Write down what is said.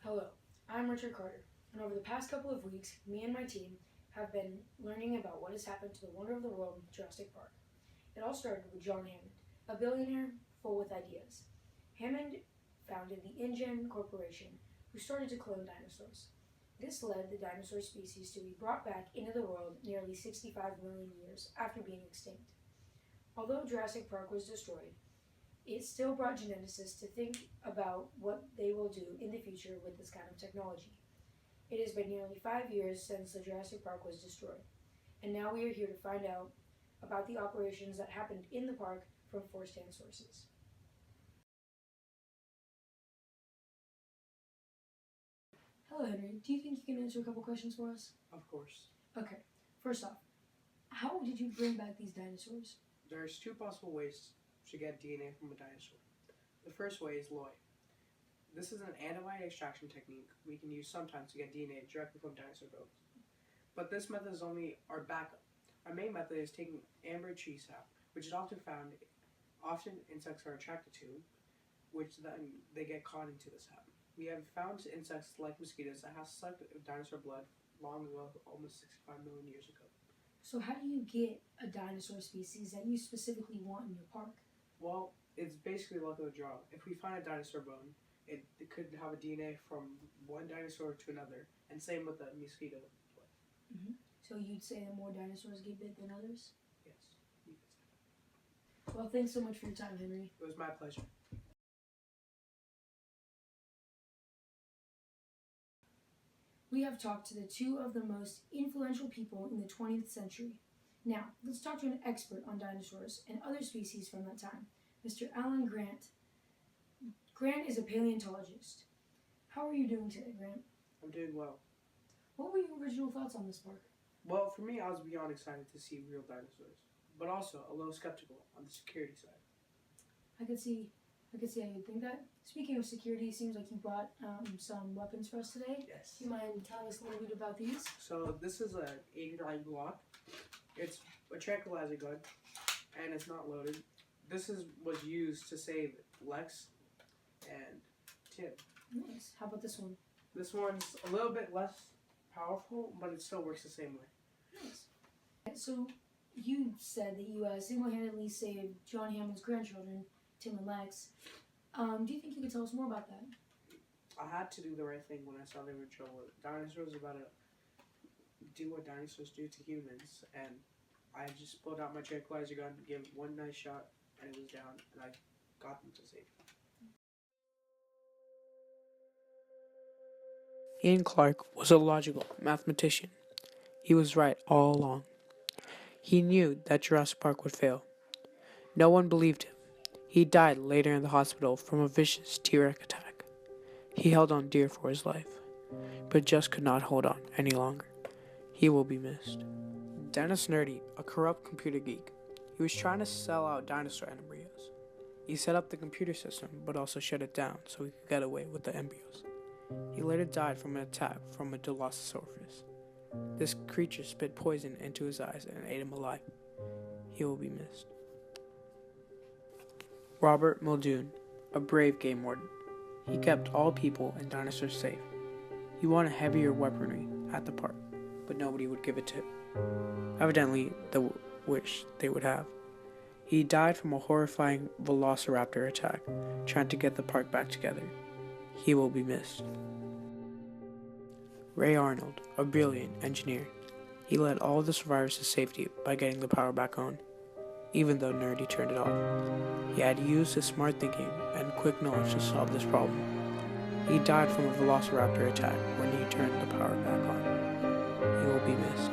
Hello, I'm Richard Carter, and over the past couple of weeks, me and my team have been learning about what has happened to the wonder of the world, Jurassic Park. It all started with John Hammond, a billionaire full with ideas. Hammond founded the InGen Corporation, who started to clone dinosaurs. This led the dinosaur species to be brought back into the world nearly 65 million years after being extinct. Although Jurassic Park was destroyed, it still brought geneticists to think about what they will do in the future with this kind of technology. It has been nearly 5 years since the Jurassic Park was destroyed, and now we are here to find out about the operations that happened in the park from first-hand sources. Hello, Henry. Do you think you can answer a couple questions for us? Of course. Okay. First off, how did you bring back these dinosaurs? There's two possible ways to get DNA from a dinosaur. The first way is Loy. This is an antibody extraction technique we can use sometimes to get DNA directly from dinosaur bones. But this method is only our backup. Our main method is taking amber tree sap, which is often insects are attracted to, which then they get caught into the sap. We have found insects like mosquitoes that have sucked dinosaur blood long ago, almost 65 million years ago. So how do you get a dinosaur species that you specifically want in your park? Well, it's basically luck of the draw. If we find a dinosaur bone, it could have a DNA from one dinosaur to another, and same with the mosquito blood. Mm-hmm. So you'd say that more dinosaurs get bit than others? Yes, you could say that. Well, thanks so much for your time, Henry. It was my pleasure. We have talked to the two of the most influential people in the 20th century. Now, let's talk to an expert on dinosaurs and other species from that time, Mr. Alan Grant. Grant is a paleontologist. How are you doing today, Grant? I'm doing well. What were your original thoughts on this park? Well, for me, I was beyond excited to see real dinosaurs, but also a little skeptical on the security side. I could see how you'd think that. Speaking of security, it seems like you brought some weapons for us today. Yes. Do you mind telling us a little bit about these? So this is a 89 Glock. It's a tranquilizer gun, and it's not loaded. Was used to save Lex and Tim. Nice. How about this one? This one's a little bit less powerful, but it still works the same way. Nice. So you said that you single-handedly saved John Hammond's grandchildren, Tim and Lex. Do you think you could tell us more about that? I had to do the right thing when I saw they were in trouble. Dinosaurs are about to do what dinosaurs do to humans, and I just pulled out my tranquilizer gun, gave it one nice shot, and it was down, and I got them to safety. Ian Clark was a logical mathematician. He was right all along. He knew that Jurassic Park would fail. No one believed him. He died later in the hospital from a vicious T-Rex attack. He held on dear for his life, but just could not hold on any longer. He will be missed. Dennis Nerdy, a corrupt computer geek, he was trying to sell out dinosaur embryos. He set up the computer system, but also shut it down so he could get away with the embryos. He later died from an attack from a Dilophosaurus. This creature spit poison into his eyes and ate him alive. He will be missed. Robert Muldoon, a brave game warden. He kept all people and dinosaurs safe. He wanted heavier weaponry at the park, but nobody would give it to him. Evidently, the wish they would have. He died from a horrifying velociraptor attack, trying to get the park back together. He will be missed. Ray Arnold, a brilliant engineer. He led all the survivors to safety by getting the power back on, even though Nerdy turned it off. He had used his smart thinking and quick knowledge to solve this problem. He died from a velociraptor attack when he turned the power back on. He will be missed.